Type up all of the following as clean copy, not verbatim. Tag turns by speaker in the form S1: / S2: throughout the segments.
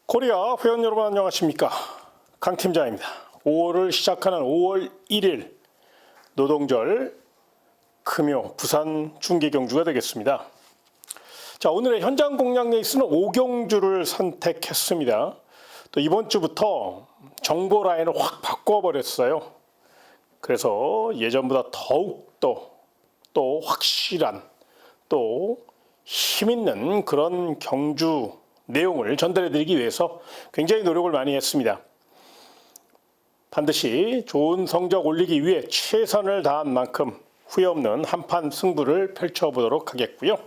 S1: 코리아 회원 여러분 안녕하십니까? 강 팀장입니다. 5월을 시작하는 5월 1일 노동절 금요 부산 중계경주가 되겠습니다. 자, 오늘의 현장 공략 레이스는 5경주를 선택했습니다. 또 이번 주부터 정보 라인을 확 바꿔버렸어요. 그래서 예전보다 더욱더 또 확실한 또 힘있는 그런 경주 내용을 전달해드리기 위해서 굉장히 노력을 많이 했습니다. 반드시 좋은 성적 올리기 위해 최선을 다한 만큼 후회 없는 한판 승부를 펼쳐보도록 하겠고요.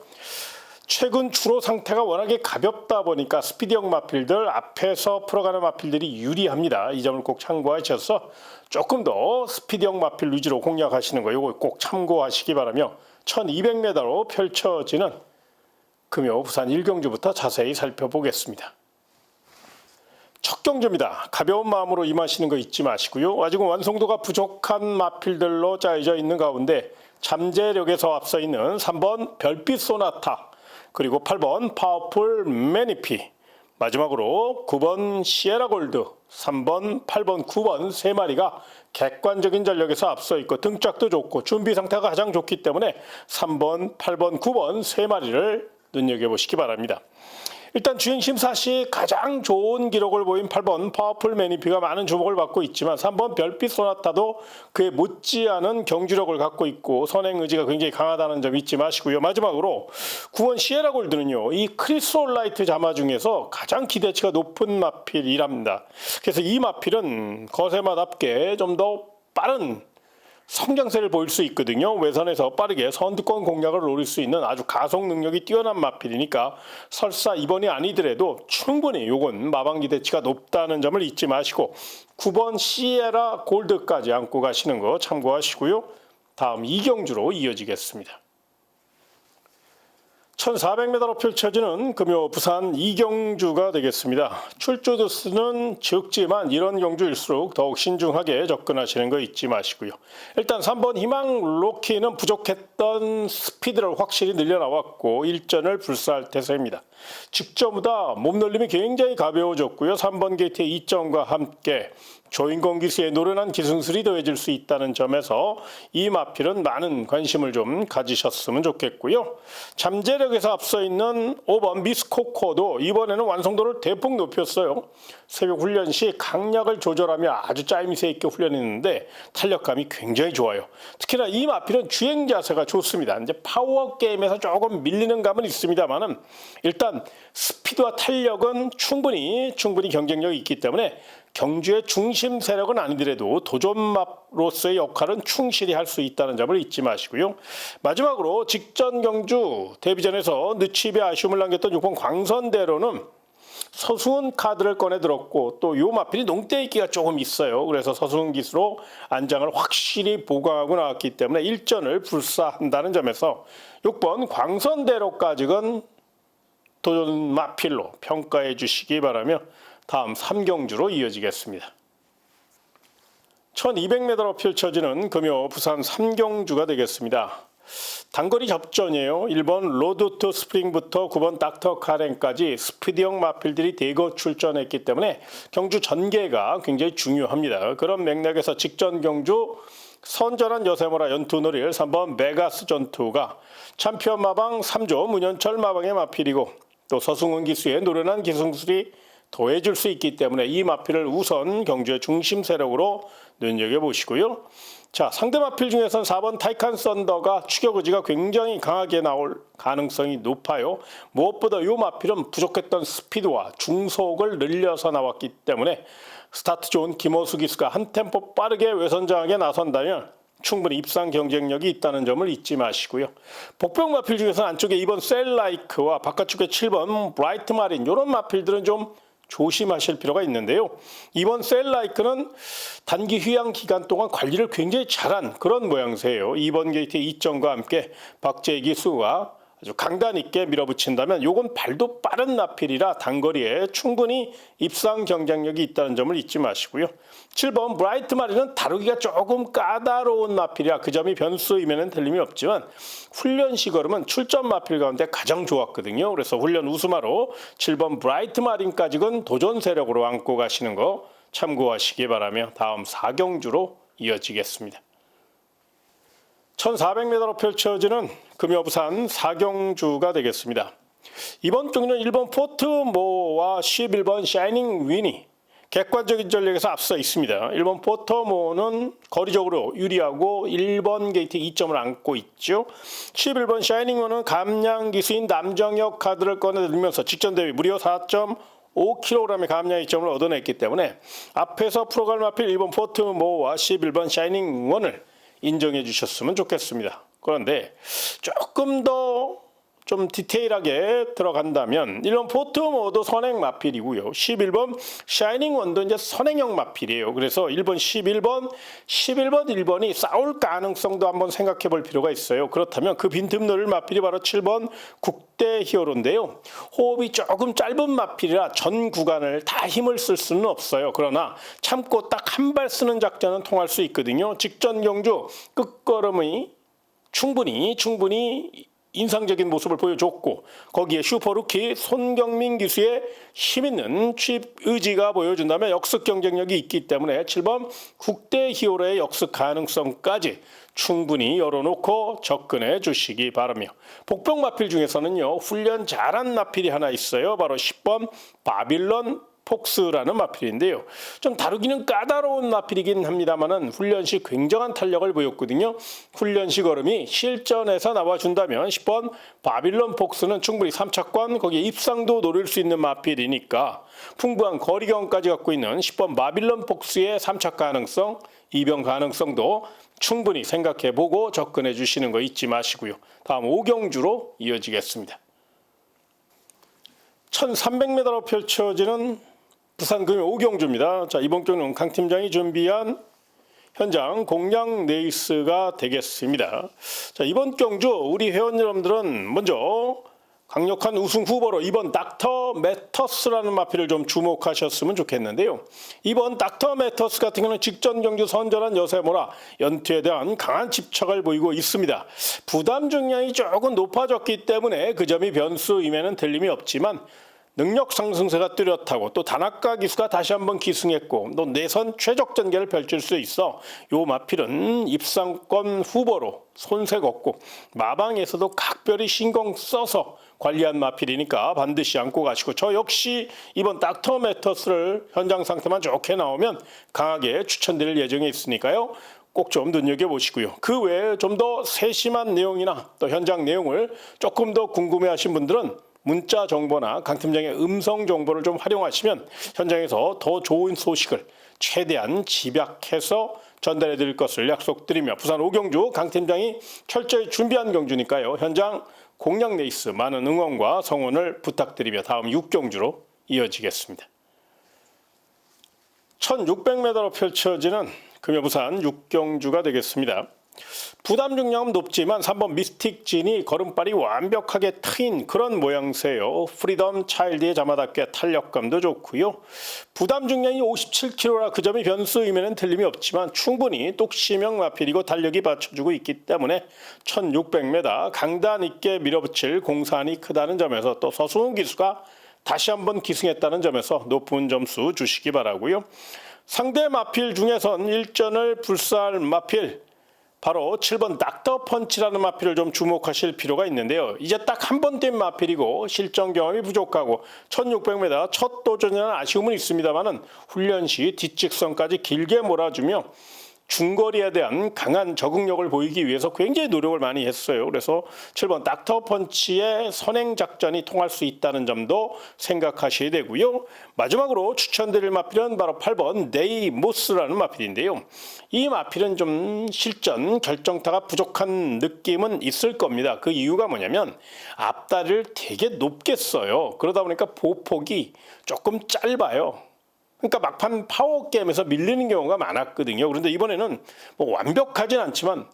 S1: 최근 주로 상태가 워낙에 가볍다 보니까 스피드형 마필들 앞에서 풀어가는 마필들이 유리합니다. 이 점을 꼭 참고하셔서 조금 더 스피드형 마필 위주로 공략하시는 거 이거 꼭 참고하시기 바라며 1200m로 펼쳐지는 금요 부산 1경주부터 자세히 살펴보겠습니다. 첫 경주입니다. 가벼운 마음으로 임하시는 거 잊지 마시고요. 아직은 완성도가 부족한 마필들로 짜여져 있는 가운데 잠재력에서 앞서 있는 3번 별빛 소나타 그리고 8번 파워풀 매니피 마지막으로 9번 시에라 골드 3번 8번 9번 세 마리가 객관적인 전력에서 앞서 있고 등짝도 좋고 준비 상태가 가장 좋기 때문에 3번 8번 9번 세 마리를 눈여겨보시기 바랍니다. 일단 주행심사 시 가장 좋은 기록을 보인 8번 파워풀 매니피가 많은 주목을 받고 있지만 3번 별빛 소나타도 그에 못지않은 경주력을 갖고 있고 선행 의지가 굉장히 강하다는 점 잊지 마시고요. 마지막으로 9번 시에라 골드는요. 이 크리솔라이트 자마 중에서 가장 기대치가 높은 마필이랍니다. 그래서 이 마필은 거세마답게 좀 더 빠른 성장세를 보일 수 있거든요. 외선에서 빠르게 선두권 공략을 노릴 수 있는 아주 가속 능력이 뛰어난 마필이니까 설사 이번이 아니더라도 충분히 요건 마방 기대치가 높다는 점을 잊지 마시고 9번 시에라 골드까지 안고 가시는 거 참고하시고요. 다음 2경주로 이어지겠습니다. 1400m로 펼쳐지는 금요 부산 2경주가 되겠습니다. 출조 두수는 적지만 이런 경주일수록 더욱 신중하게 접근하시는 거 잊지 마시고요. 일단 3번 희망 로키는 부족했던 스피드를 확실히 늘려나왔고 일전을 불사할 태세입니다. 직전보다 몸놀림이 굉장히 가벼워졌고요. 3번 게이트의 이점과 함께 조인공 기수의 노련한 기승술이 더해질 수 있다는 점에서 이 마필은 많은 관심을 좀 가지셨으면 좋겠고요. 잠재력에서 앞서 있는 5번 미스코코도 이번에는 완성도를 대폭 높였어요. 새벽 훈련 시 강약을 조절하며 아주 짜임새 있게 훈련했는데 탄력감이 굉장히 좋아요. 특히나 이 마필은 주행 자세가 좋습니다. 이제 파워 게임에서 조금 밀리는 감은 있습니다만은 일단 스피드와 탄력은 충분히 경쟁력이 있기 때문에 경주의 중심 세력은 아니더라도 도전마로서의 역할은 충실히 할 수 있다는 점을 잊지 마시고요. 마지막으로 직전 경주 데뷔전에서 느칩의 아쉬움을 남겼던 6번 광선대로는 서승훈 카드를 꺼내 들었고 또 요 마필이 농대 있기가 조금 있어요. 그래서 서승훈 기수로 안장을 확실히 보강하고 나왔기 때문에 일전을 불사한다는 점에서 6번 광선대로까지는 도전 마필로 평가해 주시기 바라며 다음 3경주로 이어지겠습니다. 1200m로 펼쳐지는 금요 부산 3경주가 되겠습니다. 단거리 접전이에요. 1번 로드 투 스프링부터 9번 닥터 카렌까지 스피드형 마필들이 대거 출전했기 때문에 경주 전개가 굉장히 중요합니다. 그런 맥락에서 직전 경주 선전한 여세모라 연투놀이를 3번 베가스 전투가 챔피언 마방 3조 문현철 마방의 마필이고 또 서승훈 기수의 노련한 기승술이 더해줄 수 있기 때문에 이 마필을 우선 경주의 중심 세력으로 눈여겨보시고요. 자, 상대 마필 중에서는 4번 타이칸 썬더가 추격 의지가 굉장히 강하게 나올 가능성이 높아요. 무엇보다 이 마필은 부족했던 스피드와 중속을 늘려서 나왔기 때문에 스타트 좋은 김호수 기수가 한 템포 빠르게 외선장하게 나선다면 충분히 입상 경쟁력이 있다는 점을 잊지 마시고요. 복병 마필 중에서는 안쪽에 2번 셀라이크와 바깥쪽에 7번 브라이트 마린 이런 마필들은 좀 조심하실 필요가 있는데요. 이번 셀라이크는 단기 휴양 기간 동안 관리를 굉장히 잘한 그런 모양새예요. 2번 게이트의 이점과 함께 박재기 수가 아주 강단 있게 밀어붙인다면 요건 발도 빠른 마필이라 단거리에 충분히 입상 경쟁력이 있다는 점을 잊지 마시고요. 7번 브라이트 마리는 다루기가 조금 까다로운 마필이라 그 점이 변수이면 틀림이 없지만 훈련시 걸음은 출전 마필 가운데 가장 좋았거든요. 그래서 훈련 우수마로 7번 브라이트 마린까지는 도전 세력으로 안고 가시는 거 참고하시기 바라며 다음 4경주로 이어지겠습니다. 1400m로 펼쳐지는 금여부산 4경주가 되겠습니다. 이번 경기는 1번 포트모와 11번 샤이닝 윈이 객관적인 전력에서 앞서 있습니다. 1번 포터모는 거리적으로 유리하고 1번 게이트 2점을 안고 있죠. 11번 샤이닝1은 감량 기수인 남정혁 카드를 꺼내들면서 직전 대비 무려 4.5kg의 감량 2점을 얻어냈기 때문에 앞에서 프로갈 마필 1번 포트모와 11번 샤이닝1을 인정해 주셨으면 좋겠습니다. 그런데 조금 더 좀 디테일하게 들어간다면 1번 포트모도 선행 마필이고요. 11번 샤이닝1도 이제 선행형 마필이에요. 그래서 1번 11번 1번이 싸울 가능성도 한번 생각해 볼 필요가 있어요. 그렇다면 그 빈틈 노릴 마필이 바로 7번 국대 히어로인데요. 호흡이 조금 짧은 마필이라 전 구간을 다 힘을 쓸 수는 없어요. 그러나 참고 딱 한 발 쓰는 작전은 통할 수 있거든요. 직전 경주 끝걸음이 충분히 인상적인 모습을 보여줬고 거기에 슈퍼루키 손경민 기수의 힘있는 취입 의지가 보여준다면 역습 경쟁력이 있기 때문에 7번 국대 히어로의 역습 가능성까지 충분히 열어놓고 접근해 주시기 바라며 복병 마필 중에서는요 훈련 잘한 마필이 하나 있어요. 바로 10번 바빌론 폭스라는 마필인데요. 좀 다루기는 까다로운 마필이긴 합니다만은 훈련 시 굉장한 탄력을 보였거든요. 훈련 시 걸음이 실전에서 나와준다면 10번 바빌론 폭스는 충분히 3차권 거기에 입상도 노릴 수 있는 마필이니까 풍부한 거리경까지 갖고 있는 10번 바빌론 폭스의 3차 가능성, 입영 가능성도 충분히 생각해보고 접근해 주시는 거 잊지 마시고요. 다음 5경주로 이어지겠습니다. 1300m로 펼쳐지는 부산금요 5경주입니다. 자, 이번 경주는 강 팀장이 준비한 현장 공략 레이스가 되겠습니다. 자, 이번 경주 우리 회원 여러분들은 먼저 강력한 우승 후보로 이번 닥터 매터스라는 마필을 좀 주목하셨으면 좋겠는데요. 이번 닥터 매터스 같은 경우는 직전 경주 선전한 여세모라 연투에 대한 강한 집착을 보이고 있습니다. 부담 중량이 조금 높아졌기 때문에 그 점이 변수임에는 틀림이 없지만 능력 상승세가 뚜렷하고 또 단학가 기수가 다시 한번 기승했고 또 내선 최적 전개를 펼칠 수 있어 요 마필은 입상권 후보로 손색 없고 마방에서도 각별히 신경 써서 관리한 마필이니까 반드시 안고 가시고 저 역시 이번 닥터 매터스를 현장 상태만 좋게 나오면 강하게 추천드릴 예정에 있으니까요. 꼭 좀 눈여겨보시고요. 그 외에 좀 더 세심한 내용이나 또 현장 내용을 조금 더 궁금해하신 분들은 문자 정보나 강 팀장의 음성 정보를 좀 활용하시면 현장에서 더 좋은 소식을 최대한 집약해서 전달해 드릴 것을 약속드리며 부산 5경주 강 팀장이 철저히 준비한 경주니까요. 현장 공략 레이스 많은 응원과 성원을 부탁드리며 다음 6경주로 이어지겠습니다. 1600m로 펼쳐지는 금여부산 6경주가 되겠습니다. 부담 중량은 높지만 3번 미스틱진이 걸음발이 완벽하게 트인 그런 모양새요. 프리덤 차일드의 자마답게 탄력감도 좋고요. 부담 중량이 57kg라 그 점이 변수임에는 틀림이 없지만 충분히 똑시명 마필이고 달력이 받쳐주고 있기 때문에 1600m 강단 있게 밀어붙일 공산이 크다는 점에서 또 서승훈 기수가 다시 한번 기승했다는 점에서 높은 점수 주시기 바라고요. 상대 마필 중에선 일전을 불사할 마필 바로 7번 닥터 펀치라는 마필을 좀 주목하실 필요가 있는데요. 이제 딱 한 번 뛴 마필이고 실전 경험이 부족하고 1600m 첫 도전이라는 아쉬움은 있습니다만은 훈련 시 뒷직선까지 길게 몰아주며 중거리에 대한 강한 적응력을 보이기 위해서 굉장히 노력을 많이 했어요. 그래서 7번 닥터 펀치의 선행 작전이 통할 수 있다는 점도 생각하셔야 되고요. 마지막으로 추천드릴 마필은 바로 8번 네이모스라는 마필인데요. 이 마필은 좀 실전 결정타가 부족한 느낌은 있을 겁니다. 그 이유가 뭐냐면 앞다리를 되게 높게 써요. 그러다 보니까 보폭이 조금 짧아요. 그러니까 막판 파워 게임에서 밀리는 경우가 많았거든요. 그런데 이번에는 뭐 완벽하진 않지만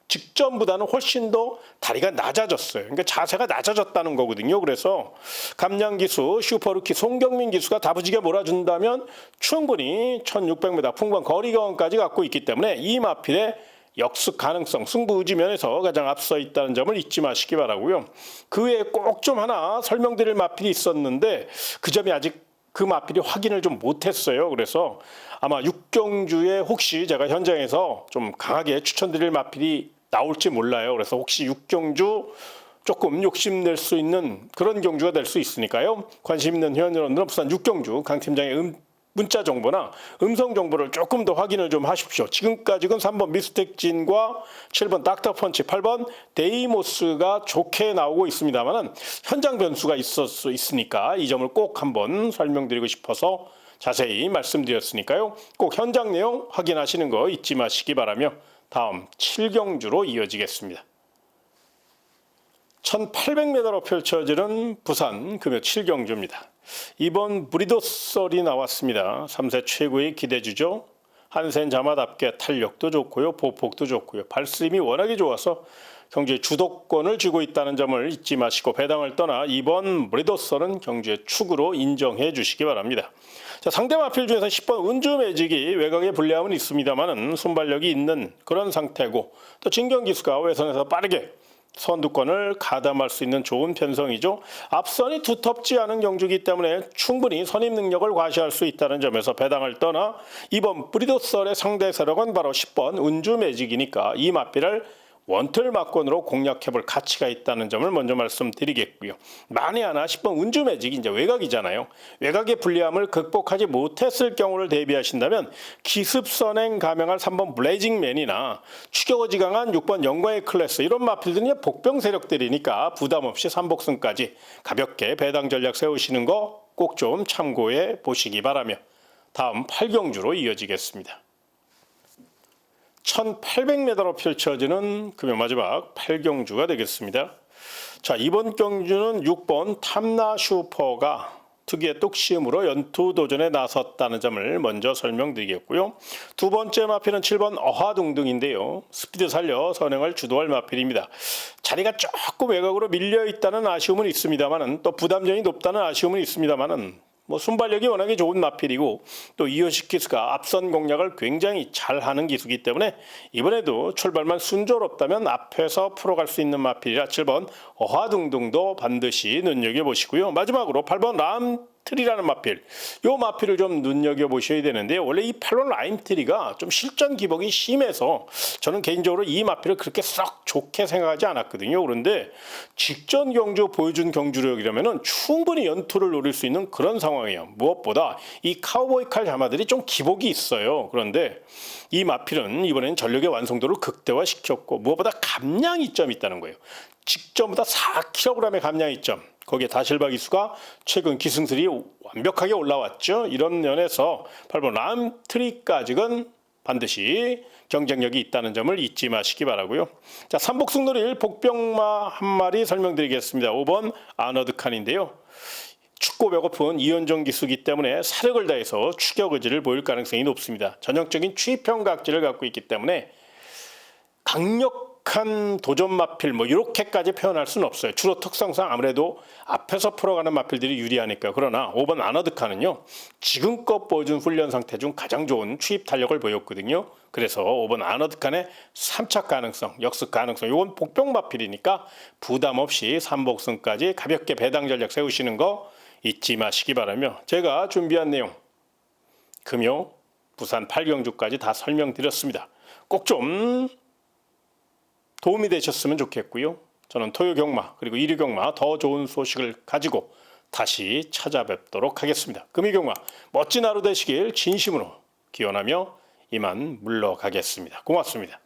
S1: 직전보다는 훨씬 더 다리가 낮아졌어요. 그러니까 자세가 낮아졌다는 거거든요. 그래서 감량기수, 슈퍼루키 송경민 기수가 다부지게 몰아준다면 충분히 1600m 풍부한 거리 경험까지 갖고 있기 때문에 이 마필의 역습 가능성, 승부 의지 면에서 가장 앞서 있다는 점을 잊지 마시기 바라고요. 그 외에 꼭 좀 하나 설명드릴 마필이 있었는데 그 점이 아직 그 마필이 확인을 좀 못했어요. 그래서 아마 육경주에 혹시 제가 현장에서 좀 강하게 추천드릴 마필이 나올지 몰라요. 그래서 혹시 육경주 조금 욕심낼 수 있는 그런 경주가 될 수 있으니까요. 관심 있는 회원여러분들은 부산 육경주 강 팀장의 문자 정보나 음성 정보를 조금 더 확인을 좀 하십시오. 지금까지는 3번 미스텍진과 7번 닥터펀치, 8번 데이모스가 좋게 나오고 있습니다만 현장 변수가 있으니까 이 점을 꼭 한번 설명드리고 싶어서 자세히 말씀드렸으니까요. 꼭 현장 내용 확인하시는 거 잊지 마시기 바라며 다음 7경주로 이어지겠습니다. 1800m로 펼쳐지는 부산 금요 7경주입니다. 이번 브리더설이 나왔습니다. 3세 최고의 기대주죠. 한센 자마답게 탄력도 좋고요. 보폭도 좋고요. 발스림이 워낙에 좋아서 경주의 주도권을 쥐고 있다는 점을 잊지 마시고 배당을 떠나 이번 브리더설은 경주의 축으로 인정해 주시기 바랍니다. 자, 상대 마필 중에서 10번 은주 매직이 외곽에 불리함은 있습니다만은 순발력이 있는 그런 상태고 또 진경기수가 외선에서 빠르게 선두권을 가담할 수 있는 좋은 편성이죠. 앞선이 두텁지 않은 경주이기 때문에 충분히 선임 능력을 과시할 수 있다는 점에서 배당을 떠나 이번 브리더설의 상대 세력은 바로 10번 은주 매직이니까 이 마필을 원틀 막권으로 공략해볼 가치가 있다는 점을 먼저 말씀드리겠고요. 만에 하나 10번 은주 매직이 이제 외곽이잖아요. 외곽의 불리함을 극복하지 못했을 경우를 대비하신다면 기습선행 감행할 3번 블레이징맨이나 추격어지 강한 6번 영광의 클래스 이런 마필들은 복병 세력들이니까 부담 없이 3복승까지 가볍게 배당 전략 세우시는 거 꼭 좀 참고해 보시기 바라며 다음 8경주로 이어지겠습니다. 1800m로 펼쳐지는 금요 마지막 8경주가 되겠습니다. 자, 이번 경주는 6번 탐나 슈퍼가 특유의 똑시음으로 연투 도전에 나섰다는 점을 먼저 설명드리겠고요. 두 번째 마필은 7번 어하둥둥인데요. 스피드 살려 선행을 주도할 마필입니다. 자리가 조금 외곽으로 밀려 있다는 아쉬움은 있습니다만은 또 부담점이 높다는 아쉬움은 있습니다만은 순발력이 워낙에 좋은 마필이고 또 이효식 기수가 앞선 공략을 굉장히 잘하는 기수이기 때문에 이번에도 출발만 순조롭다면 앞에서 풀어갈 수 있는 마필이라 7번 어하둥둥도 반드시 눈여겨보시고요. 마지막으로 8번 람트리라는 마필. 이 마필을 좀 눈여겨보셔야 되는데 원래 이 8번 라임트리가 좀 실전 기복이 심해서 저는 개인적으로 이 마필을 그렇게 썩 좋게 생각하지 않았거든요. 그런데 직전 경주 보여준 경주력이라면 충분히 연투를 노릴 수 있는 그런 상황이에요. 무엇보다 이 카우보이 칼 자마들이 좀 기복이 있어요. 그런데 이 마필은 이번에는 전력의 완성도를 극대화시켰고 무엇보다 감량 이점이 있다는 거예요. 직전보다 4kg의 감량 이점. 거기에 다실바 기수가 최근 기승술이 완벽하게 올라왔죠. 이런 면에서 8번 람트리까지는 반드시 경쟁력이 있다는 점을 잊지 마시기 바라고요. 자, 삼복승 노릴 복병마 한 마리 설명드리겠습니다. 5번 아너드 칸인데요. 춥고 배고픈 이현종 기수기 때문에 사력을 다해서 추격 의지를 보일 가능성이 높습니다. 전형적인 추입형 각질을 갖고 있기 때문에 강력한 도전 마필 이렇게까지 표현할 수는 없어요. 주로 특성상 아무래도 앞에서 풀어가는 마필들이 유리하니까. 그러나 5번 아너드카는요. 지금껏 보여준 훈련 상태 중 가장 좋은 추입 탄력을 보였거든요. 그래서 5번 아너드칸의 3착 가능성, 역습 가능성 이건 복병 마필이니까 부담 없이 3복승까지 가볍게 배당 전략 세우시는 거 잊지 마시기 바라며 제가 준비한 내용 금요 부산 8경주까지 다 설명드렸습니다. 꼭 좀 도움이 되셨으면 좋겠고요. 저는 토요 경마 그리고 일요 경마 더 좋은 소식을 가지고 다시 찾아뵙도록 하겠습니다. 금요 경마 멋진 하루 되시길 진심으로 기원하며 이만 물러가겠습니다. 고맙습니다.